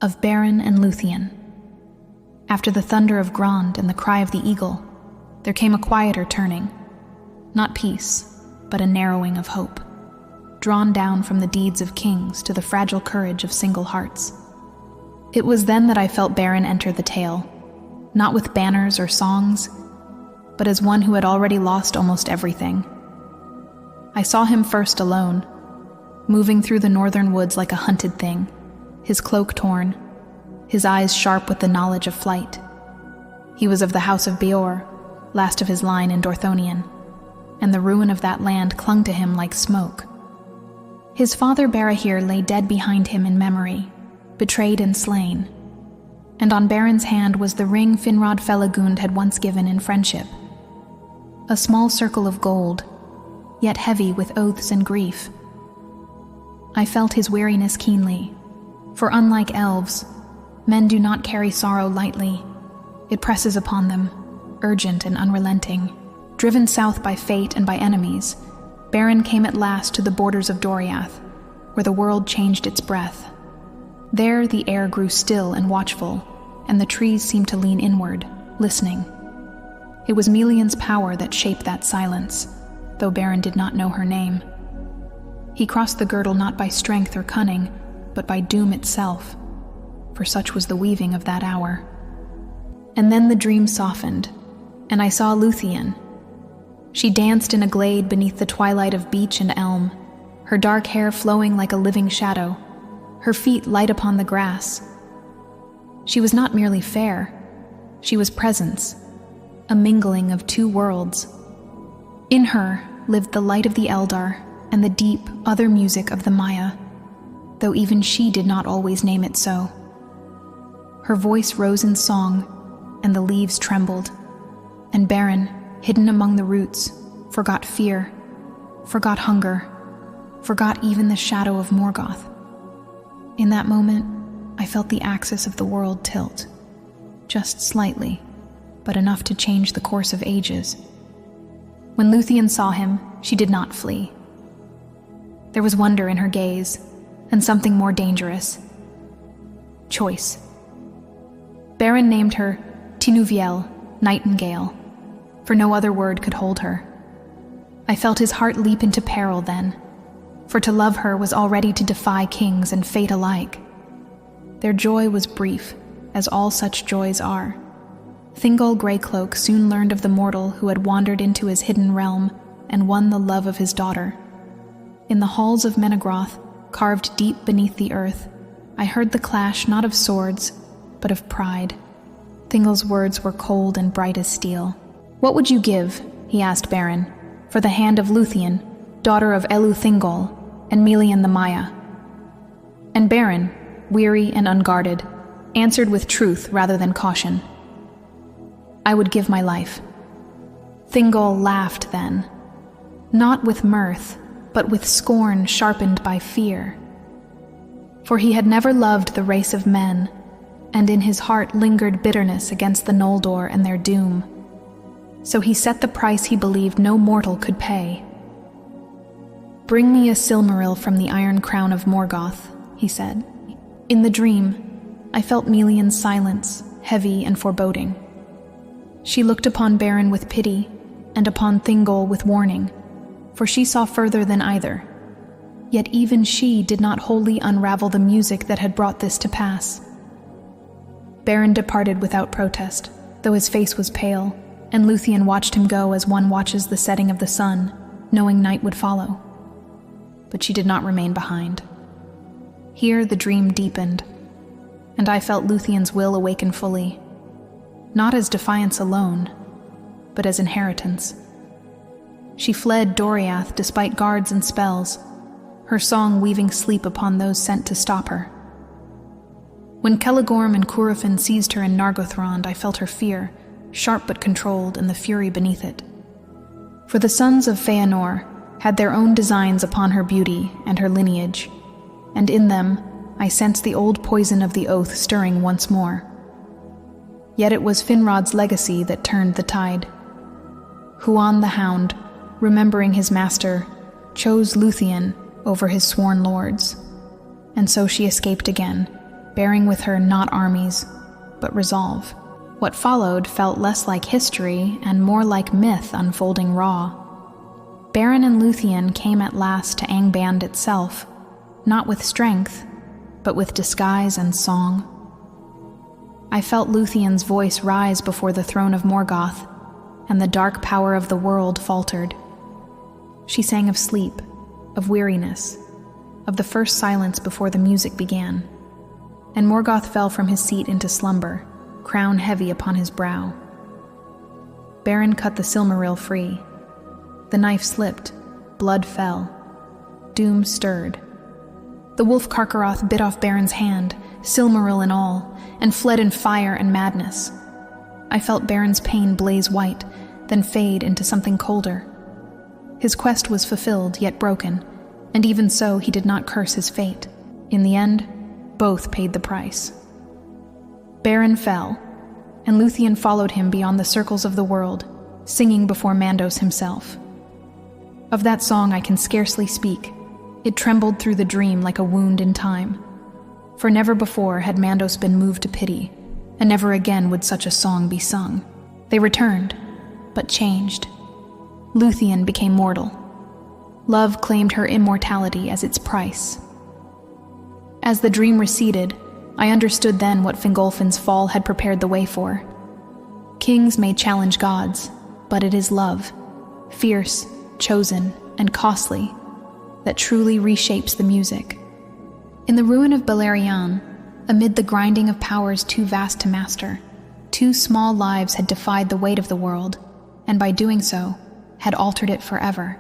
of Beren and Lúthien. After the thunder of Grond and the cry of the eagle, there came a quieter turning, not peace, but a narrowing of hope, drawn down from the deeds of kings to the fragile courage of single hearts. It was then that I felt Beren enter the tale, not with banners or songs, but as one who had already lost almost everything. I saw him first alone, moving through the northern woods like a hunted thing, his cloak torn, his eyes sharp with the knowledge of flight. He was of the house of Beor, last of his line in Dorthonion, and the ruin of that land clung to him like smoke. His father Barahir lay dead behind him in memory, betrayed and slain, and on Beren's hand was the ring Finrod Felagund had once given in friendship. A small circle of gold, yet heavy with oaths and grief. I felt his weariness keenly, for unlike elves, men do not carry sorrow lightly. It presses upon them, urgent and unrelenting. Driven south by fate and by enemies, Beren came at last to the borders of Doriath, where the world changed its breath. There the air grew still and watchful, and the trees seemed to lean inward, listening. It was Melion's power that shaped that silence, though Beren did not know her name. He crossed the girdle not by strength or cunning, but by doom itself, for such was the weaving of that hour. And then the dream softened, and I saw Lúthien. She danced in a glade beneath the twilight of beech and elm, her dark hair flowing like a living shadow, her feet light upon the grass. She was not merely fair, she was presence, a mingling of two worlds. In her lived the light of the Eldar and the deep, other music of the Maya, though even she did not always name it so. Her voice rose in song, and the leaves trembled, and Beren, hidden among the roots, forgot fear, forgot hunger, forgot even the shadow of Morgoth. In that moment, I felt the axis of the world tilt, just slightly, but enough to change the course of ages. When Lúthien saw him, she did not flee. There was wonder in her gaze, and something more dangerous. Choice. Beren named her Tinúviel, Nightingale, for no other word could hold her. I felt his heart leap into peril then, for to love her was already to defy kings and fate alike. Their joy was brief, as all such joys are. Thingol Greycloak soon learned of the mortal who had wandered into his hidden realm and won the love of his daughter. In the halls of Menegroth, carved deep beneath the earth, I heard the clash not of swords, but of pride. Thingol's words were cold and bright as steel. "What would you give," he asked Beren, "for the hand of Lúthien, daughter of Elu Thingol, and Melian the Maya?" And Beren, weary and unguarded, answered with truth rather than caution. "I would give my life." Thingol laughed then, not with mirth, but with scorn sharpened by fear. For he had never loved the race of men, and in his heart lingered bitterness against the Noldor and their doom. So he set the price he believed no mortal could pay. "Bring me a Silmaril from the Iron Crown of Morgoth," he said. In the dream, I felt Melion's silence, heavy and foreboding. She looked upon Beren with pity, and upon Thingol with warning, for she saw further than either. Yet even she did not wholly unravel the music that had brought this to pass. Beren departed without protest, though his face was pale, and Lúthien watched him go as one watches the setting of the sun, knowing night would follow. But she did not remain behind. Here the dream deepened, and I felt Lúthien's will awaken fully, not as defiance alone, but as inheritance. She fled Doriath despite guards and spells, her song weaving sleep upon those sent to stop her. When Celegorm and Curufin seized her in Nargothrond, I felt her fear, sharp but controlled, and the fury beneath it. For the sons of Feanor had their own designs upon her beauty and her lineage, and in them I sensed the old poison of the oath stirring once more. Yet it was Finrod's legacy that turned the tide. Huan the Hound, remembering his master, chose Lúthien over his sworn lords, and so she escaped again, bearing with her not armies, but resolve. What followed felt less like history and more like myth unfolding raw. Beren and Lúthien came at last to Angband itself, not with strength, but with disguise and song. I felt Lúthien's voice rise before the throne of Morgoth, and the dark power of the world faltered. She sang of sleep, of weariness, of the first silence before the music began, and Morgoth fell from his seat into slumber, crown heavy upon his brow. Beren cut the Silmaril free. The knife slipped, blood fell. Doom stirred. The wolf Carcharoth bit off Beren's hand, Silmaril and all, and fled in fire and madness. I felt Beren's pain blaze white, then fade into something colder. His quest was fulfilled, yet broken, and even so he did not curse his fate. In the end, both paid the price. Beren fell, and Lúthien followed him beyond the circles of the world, singing before Mandos himself. Of that song I can scarcely speak. It trembled through the dream like a wound in time. For never before had Mandos been moved to pity, and never again would such a song be sung. They returned, but changed. Lúthien became mortal. Love claimed her immortality as its price. As the dream receded, I understood then what Fingolfin's fall had prepared the way for. Kings may challenge gods, but it is love, fierce, chosen, and costly, that truly reshapes the music. In the ruin of Beleriand, amid the grinding of powers too vast to master, 2 small lives had defied the weight of the world, and by doing so, had altered it forever.